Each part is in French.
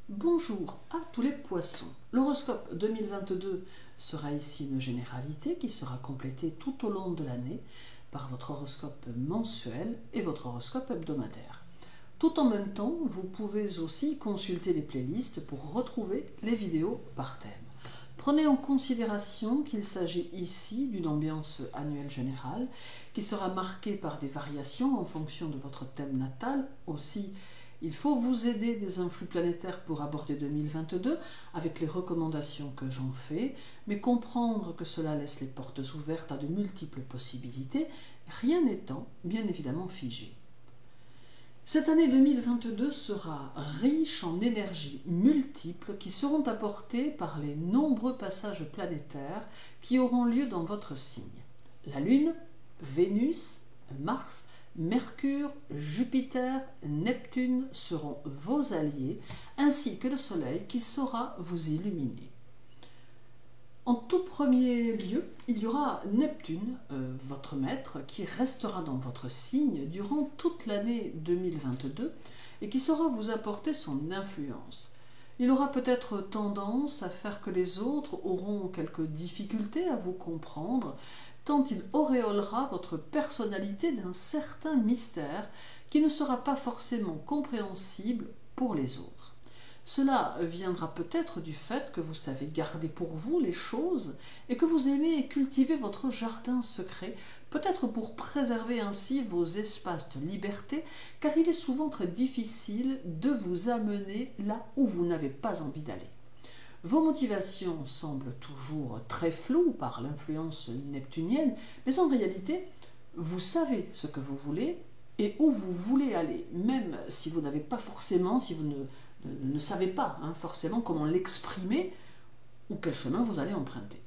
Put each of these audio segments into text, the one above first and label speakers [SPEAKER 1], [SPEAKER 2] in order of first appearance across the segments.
[SPEAKER 1] Bonjour à tous les poissons. L'horoscope 2022 sera ici une généralité qui sera complétée tout au long de l'année par votre horoscope mensuel et votre horoscope hebdomadaire. Tout en même temps, vous pouvez aussi consulter les playlists pour retrouver les vidéos par thème. Prenez en considération qu'il s'agit ici d'une ambiance annuelle générale qui sera marquée par des variations en fonction de votre thème natal. Aussi, il faut vous aider des influx planétaires pour aborder 2022 avec les recommandations que j'en fais, mais comprendre que cela laisse les portes ouvertes à de multiples possibilités, rien n'étant bien évidemment figé. Cette année 2022 sera riche en énergies multiples qui seront apportées par les nombreux passages planétaires qui auront lieu dans votre signe. La Lune, Vénus, Mars, Mercure, Jupiter, Neptune seront vos alliés, ainsi que le Soleil qui saura vous illuminer. En tout premier lieu, il y aura Neptune, votre maître, qui restera dans votre signe durant toute l'année 2022 et qui saura vous apporter son influence. Il aura peut-être tendance à faire que les autres auront quelques difficultés à vous comprendre, tant il auréolera votre personnalité d'un certain mystère qui ne sera pas forcément compréhensible pour les autres. Cela viendra peut-être du fait que vous savez garder pour vous les choses et que vous aimez cultiver votre jardin secret, peut-être pour préserver ainsi vos espaces de liberté, car il est souvent très difficile de vous amener là où vous n'avez pas envie d'aller. Vos motivations semblent toujours très floues par l'influence neptunienne, mais en réalité, vous savez ce que vous voulez et où vous voulez aller, même si vous n'avez pas forcément, si vous ne savez pas forcément comment l'exprimer ou quel chemin vous allez emprunter.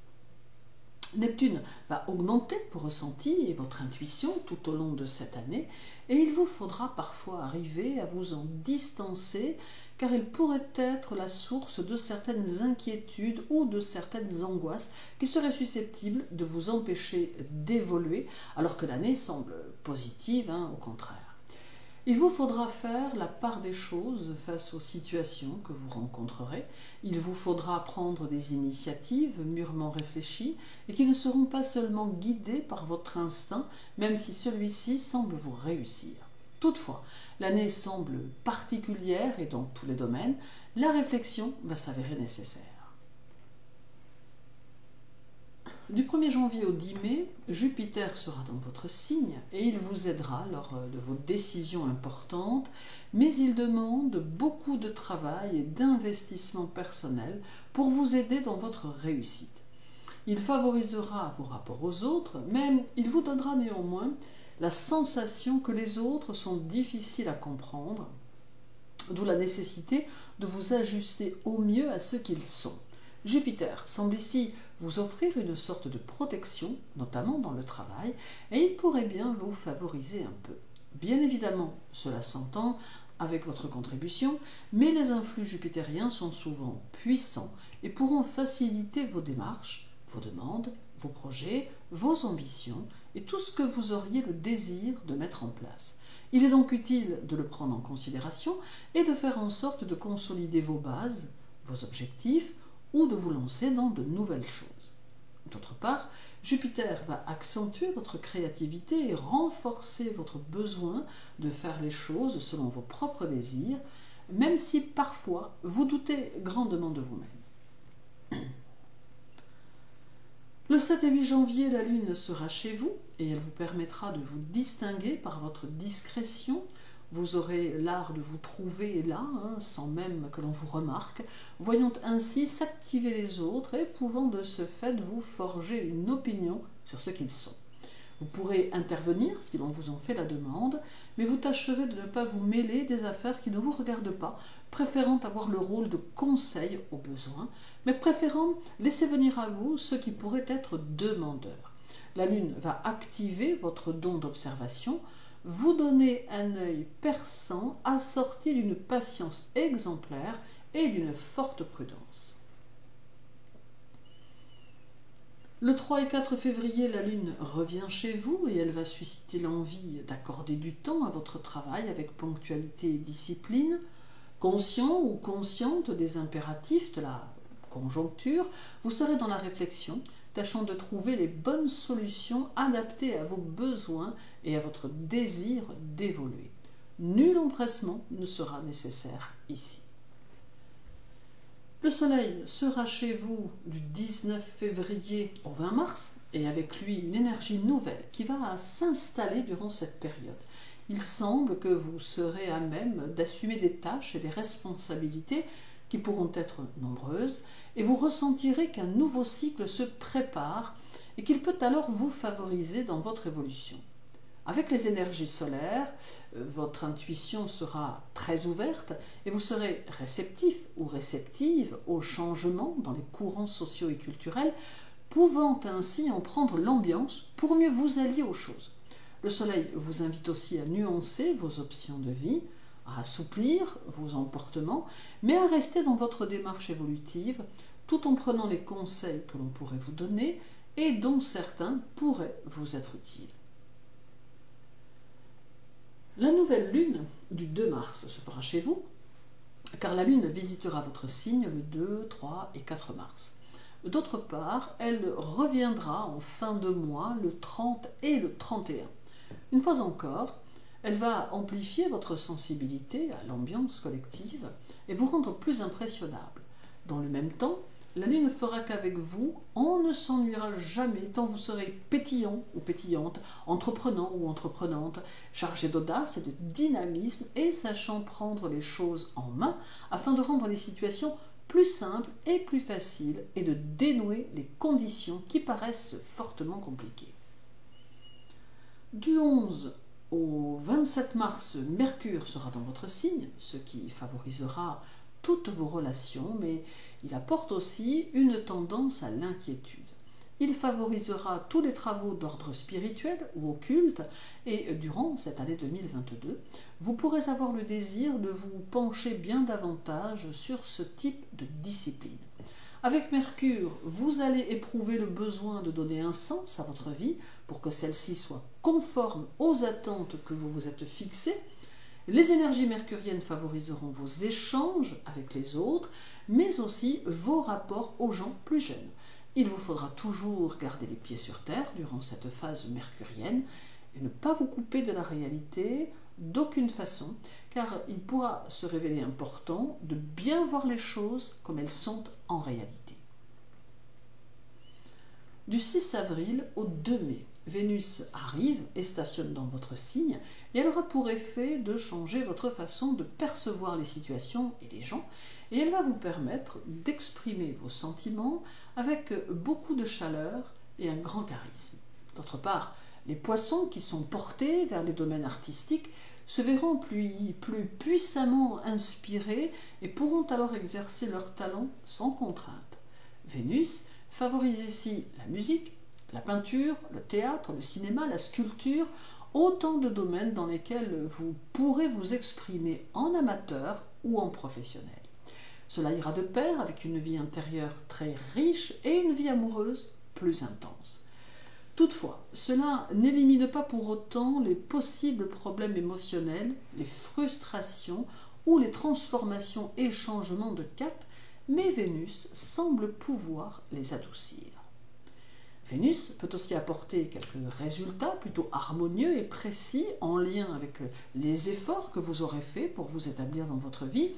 [SPEAKER 1] Neptune va augmenter vos ressentis et votre intuition tout au long de cette année et il vous faudra parfois arriver à vous en distancer car il pourrait être la source de certaines inquiétudes ou de certaines angoisses qui seraient susceptibles de vous empêcher d'évoluer alors que l'année semble positive, au contraire. Il vous faudra faire la part des choses face aux situations que vous rencontrerez. Il vous faudra prendre des initiatives mûrement réfléchies et qui ne seront pas seulement guidées par votre instinct, même si celui-ci semble vous réussir. Toutefois, l'année semble particulière et dans tous les domaines, la réflexion va s'avérer nécessaire. Du 1er janvier au 10 mai, Jupiter sera dans votre signe et il vous aidera lors de vos décisions importantes, mais il demande beaucoup de travail et d'investissement personnel pour vous aider dans votre réussite. Il favorisera vos rapports aux autres, mais il vous donnera néanmoins la sensation que les autres sont difficiles à comprendre, d'où la nécessité de vous ajuster au mieux à ce qu'ils sont. Jupiter semble ici vous offrir une sorte de protection, notamment dans le travail, et il pourrait bien vous favoriser un peu. Bien évidemment, cela s'entend avec votre contribution, mais les influx jupitériens sont souvent puissants et pourront faciliter vos démarches, vos demandes, vos projets, vos ambitions et tout ce que vous auriez le désir de mettre en place. Il est donc utile de le prendre en considération et de faire en sorte de consolider vos bases, vos objectifs, ou de vous lancer dans de nouvelles choses. D'autre part, Jupiter va accentuer votre créativité et renforcer votre besoin de faire les choses selon vos propres désirs, même si parfois vous doutez grandement de vous-même. Le 7 et 8 janvier, la Lune sera chez vous et elle vous permettra de vous distinguer par votre discrétion. Vous aurez l'art de vous trouver là, sans même que l'on vous remarque, voyant ainsi s'activer les autres et pouvant de ce fait vous forger une opinion sur ce qu'ils sont. Vous pourrez intervenir si l'on vous en fait la demande, mais vous tâcherez de ne pas vous mêler des affaires qui ne vous regardent pas, préférant avoir le rôle de conseil au besoin, mais préférant laisser venir à vous ceux qui pourraient être demandeurs. La Lune va activer votre don d'observation, vous donner un œil perçant assorti d'une patience exemplaire et d'une forte prudence. Le 3 et 4 février, la Lune revient chez vous et elle va susciter l'envie d'accorder du temps à votre travail avec ponctualité et discipline. Conscient ou consciente des impératifs de la conjoncture, vous serez dans la réflexion, tâchant de trouver les bonnes solutions adaptées à vos besoins et à votre désir d'évoluer. Nul empressement ne sera nécessaire ici. Le soleil sera chez vous du 19 février au 20 mars et avec lui une énergie nouvelle qui va s'installer durant cette période. Il semble que vous serez à même d'assumer des tâches et des responsabilités qui pourront être nombreuses et vous ressentirez qu'un nouveau cycle se prépare et qu'il peut alors vous favoriser dans votre évolution. Avec les énergies solaires, votre intuition sera très ouverte et vous serez réceptif ou réceptive aux changements dans les courants sociaux et culturels, pouvant ainsi en prendre l'ambiance pour mieux vous allier aux choses. Le soleil vous invite aussi à nuancer vos options de vie, à assouplir vos emportements, mais à rester dans votre démarche évolutive, tout en prenant les conseils que l'on pourrait vous donner et dont certains pourraient vous être utiles. La nouvelle lune du 2 mars se fera chez vous, car la lune visitera votre signe le 2, 3 et 4 mars. D'autre part, elle reviendra en fin de mois le 30 et le 31. Une fois encore, elle va amplifier votre sensibilité à l'ambiance collective et vous rendre plus impressionnable. Dans le même temps, la lune fera qu'avec vous, on ne s'ennuiera jamais tant vous serez pétillant ou pétillante, entreprenant ou entreprenante, chargé d'audace et de dynamisme et sachant prendre les choses en main afin de rendre les situations plus simples et plus faciles et de dénouer les conditions qui paraissent fortement compliquées. Du 11 au 27 mars, Mercure sera dans votre signe, ce qui favorisera toutes vos relations, mais il apporte aussi une tendance à l'inquiétude. Il favorisera tous les travaux d'ordre spirituel ou occulte et durant cette année 2022, vous pourrez avoir le désir de vous pencher bien davantage sur ce type de discipline. Avec Mercure, vous allez éprouver le besoin de donner un sens à votre vie pour que celle-ci soit conforme aux attentes que vous vous êtes fixées. Les énergies mercuriennes favoriseront vos échanges avec les autres, mais aussi vos rapports aux gens plus jeunes. Il vous faudra toujours garder les pieds sur terre durant cette phase mercurienne et ne pas vous couper de la réalité d'aucune façon, car il pourra se révéler important de bien voir les choses comme elles sont en réalité. Du 6 avril au 2 mai, Vénus arrive et stationne dans votre signe et elle aura pour effet de changer votre façon de percevoir les situations et les gens et elle va vous permettre d'exprimer vos sentiments avec beaucoup de chaleur et un grand charisme. D'autre part, les poissons qui sont portés vers les domaines artistiques se verront plus puissamment inspirés et pourront alors exercer leur talent sans contrainte. Vénus favorise ici la musique, la peinture, le théâtre, le cinéma, la sculpture, autant de domaines dans lesquels vous pourrez vous exprimer en amateur ou en professionnel. Cela ira de pair avec une vie intérieure très riche et une vie amoureuse plus intense. Toutefois, cela n'élimine pas pour autant les possibles problèmes émotionnels, les frustrations ou les transformations et changements de cap, mais Vénus semble pouvoir les adoucir. Vénus peut aussi apporter quelques résultats plutôt harmonieux et précis en lien avec les efforts que vous aurez faits pour vous établir dans votre vie.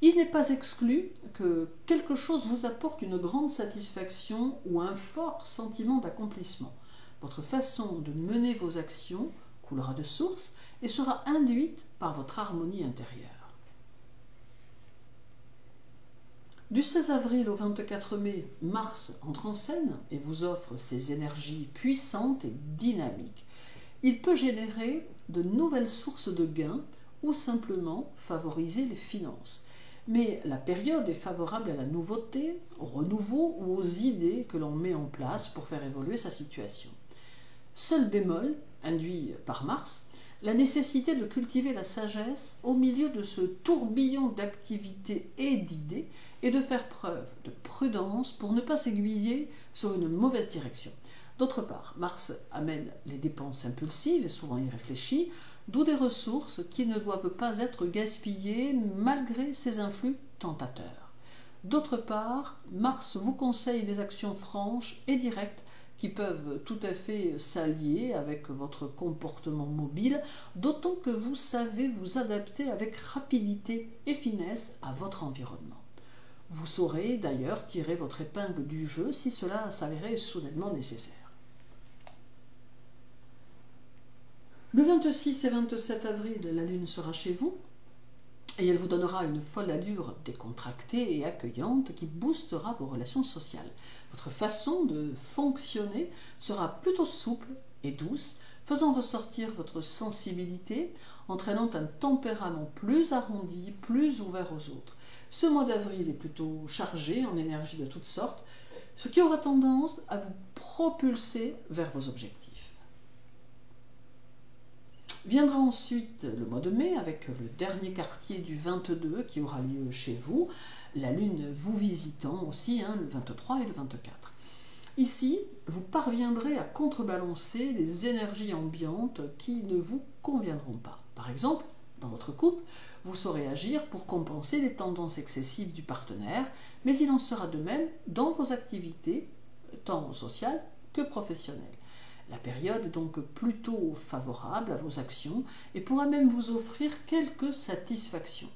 [SPEAKER 1] Il n'est pas exclu que quelque chose vous apporte une grande satisfaction ou un fort sentiment d'accomplissement. Votre façon de mener vos actions coulera de source et sera induite par votre harmonie intérieure. Du 16 avril au 24 mai, Mars entre en scène et vous offre ses énergies puissantes et dynamiques. Il peut générer de nouvelles sources de gains ou simplement favoriser les finances. Mais la période est favorable à la nouveauté, au renouveau ou aux idées que l'on met en place pour faire évoluer sa situation. Seul bémol, induit par Mars, la nécessité de cultiver la sagesse au milieu de ce tourbillon d'activités et d'idées et de faire preuve de prudence pour ne pas s'aiguiller sur une mauvaise direction. D'autre part, Mars amène les dépenses impulsives et souvent irréfléchies, d'où des ressources qui ne doivent pas être gaspillées malgré ces influx tentateurs. D'autre part, Mars vous conseille des actions franches et directes qui peuvent tout à fait s'allier avec votre comportement mobile, d'autant que vous savez vous adapter avec rapidité et finesse à votre environnement. Vous saurez d'ailleurs tirer votre épingle du jeu si cela s'avérait soudainement nécessaire. Le 26 et 27 avril, la Lune sera chez vous et elle vous donnera une folle allure décontractée et accueillante qui boostera vos relations sociales. Votre façon de fonctionner sera plutôt souple et douce, faisant ressortir votre sensibilité, entraînant un tempérament plus arrondi, plus ouvert aux autres. Ce mois d'avril est plutôt chargé en énergie de toutes sortes, ce qui aura tendance à vous propulser vers vos objectifs. Viendra ensuite le mois de mai avec le dernier quartier du 22 qui aura lieu chez vous, la Lune vous visitant aussi le 23 et le 24. Ici, vous parviendrez à contrebalancer les énergies ambiantes qui ne vous conviendront pas. Par exemple, dans votre couple, vous saurez agir pour compenser les tendances excessives du partenaire, mais il en sera de même dans vos activités, tant sociales que professionnelles. La période est donc plutôt favorable à vos actions et pourra même vous offrir quelques satisfactions.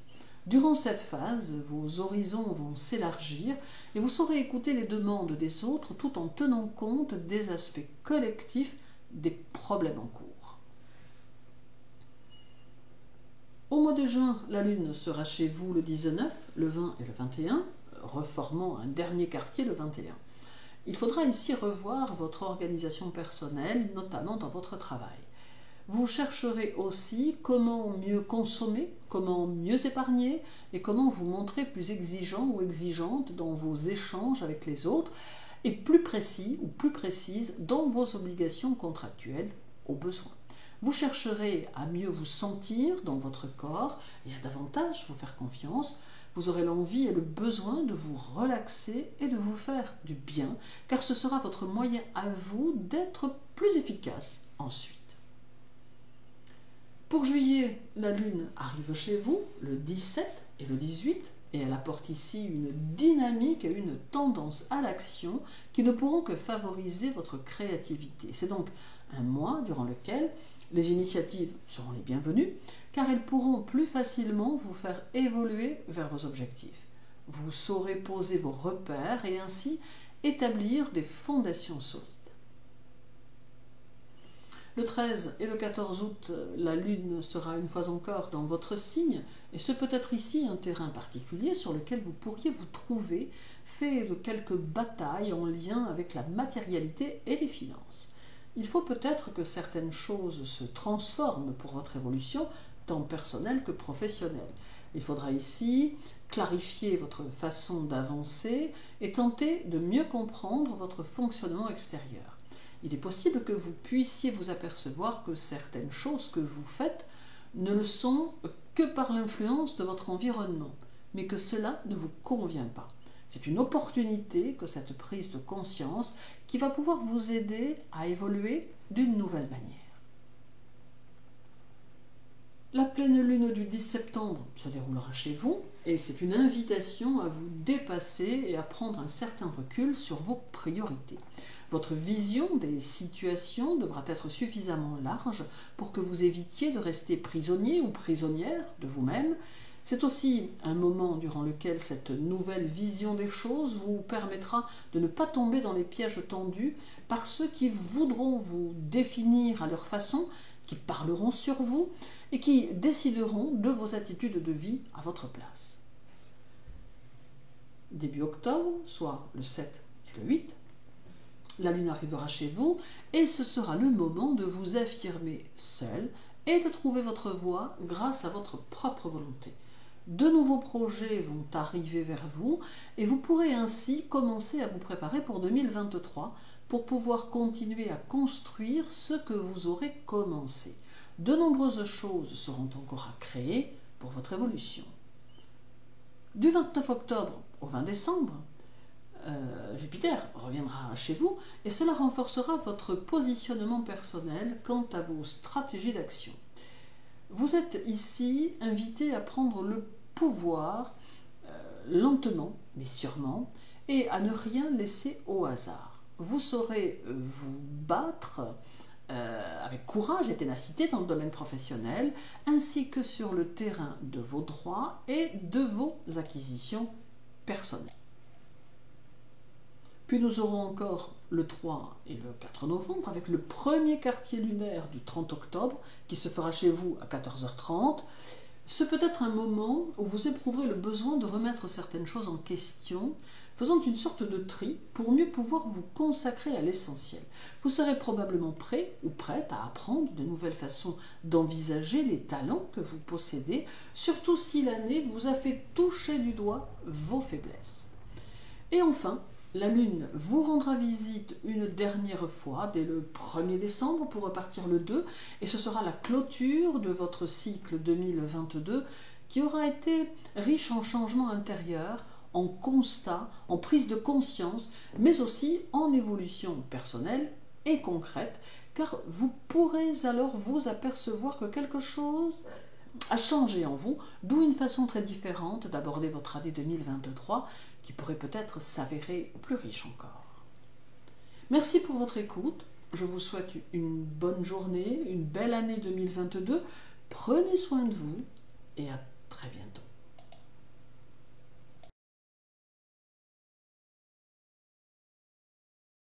[SPEAKER 1] Durant cette phase, vos horizons vont s'élargir et vous saurez écouter les demandes des autres tout en tenant compte des aspects collectifs des problèmes en cours. Au mois de juin, la Lune sera chez vous le 19, le 20 et le 21, reformant un dernier quartier le 21. Il faudra ici revoir votre organisation personnelle, notamment dans votre travail. Vous chercherez aussi comment mieux consommer, comment mieux épargner et comment vous montrer plus exigeant ou exigeante dans vos échanges avec les autres et plus précis ou plus précise dans vos obligations contractuelles au besoin. Vous chercherez à mieux vous sentir dans votre corps et à davantage vous faire confiance. Vous aurez l'envie et le besoin de vous relaxer et de vous faire du bien, car ce sera votre moyen à vous d'être plus efficace ensuite. Pour juillet, la Lune arrive chez vous le 17 et le 18, et elle apporte ici une dynamique et une tendance à l'action qui ne pourront que favoriser votre créativité. C'est donc un mois durant lequel les initiatives seront les bienvenues, car elles pourront plus facilement vous faire évoluer vers vos objectifs. Vous saurez poser vos repères et ainsi établir des fondations solides. Le 13 et le 14 août, la Lune sera une fois encore dans votre signe, et ce peut être ici un terrain particulier sur lequel vous pourriez vous trouver, fait de quelques batailles en lien avec la matérialité et les finances. Il faut peut-être que certaines choses se transforment pour votre évolution, tant personnelle que professionnelle. Il faudra ici clarifier votre façon d'avancer et tenter de mieux comprendre votre fonctionnement extérieur. Il est possible que vous puissiez vous apercevoir que certaines choses que vous faites ne le sont que par l'influence de votre environnement, mais que cela ne vous convient pas. C'est une opportunité que cette prise de conscience qui va pouvoir vous aider à évoluer d'une nouvelle manière. La pleine lune du 10 septembre se déroulera chez vous et c'est une invitation à vous dépasser et à prendre un certain recul sur vos priorités. Votre vision des situations devra être suffisamment large pour que vous évitiez de rester prisonnier ou prisonnière de vous-même. C'est aussi un moment durant lequel cette nouvelle vision des choses vous permettra de ne pas tomber dans les pièges tendus par ceux qui voudront vous définir à leur façon, qui parleront sur vous et qui décideront de vos attitudes de vie à votre place. Début octobre, soit le 7 et le 8, la Lune arrivera chez vous et ce sera le moment de vous affirmer seul et de trouver votre voie grâce à votre propre volonté. De nouveaux projets vont arriver vers vous et vous pourrez ainsi commencer à vous préparer pour 2023 pour pouvoir continuer à construire ce que vous aurez commencé. De nombreuses choses seront encore à créer pour votre évolution. Du 29 octobre au 20 décembre, Jupiter reviendra chez vous et cela renforcera votre positionnement personnel quant à vos stratégies d'action. Vous êtes ici invité à prendre le pouvoir lentement, mais sûrement, et à ne rien laisser au hasard. Vous saurez vous battre avec courage et ténacité dans le domaine professionnel, ainsi que sur le terrain de vos droits et de vos acquisitions personnelles. Puis nous aurons encore le 3 et le 4 novembre avec le premier quartier lunaire du 30 octobre qui se fera chez vous à 14h30. Ce peut être un moment où vous éprouverez le besoin de remettre certaines choses en question, faisant une sorte de tri pour mieux pouvoir vous consacrer à l'essentiel. Vous serez probablement prêt ou prête à apprendre de nouvelles façons d'envisager les talents que vous possédez, surtout si l'année vous a fait toucher du doigt vos faiblesses. Et enfin, la Lune vous rendra visite une dernière fois dès le 1er décembre pour repartir le 2 et ce sera la clôture de votre cycle 2022 qui aura été riche en changements intérieurs, en constats, en prise de conscience, mais aussi en évolution personnelle et concrète, car vous pourrez alors vous apercevoir que quelque chose a changé en vous, d'où une façon très différente d'aborder votre année 2023 qui pourrait peut-être s'avérer plus riche encore. Merci pour votre écoute. Je vous souhaite une bonne journée, une belle année 2022. Prenez soin de vous et à très bientôt.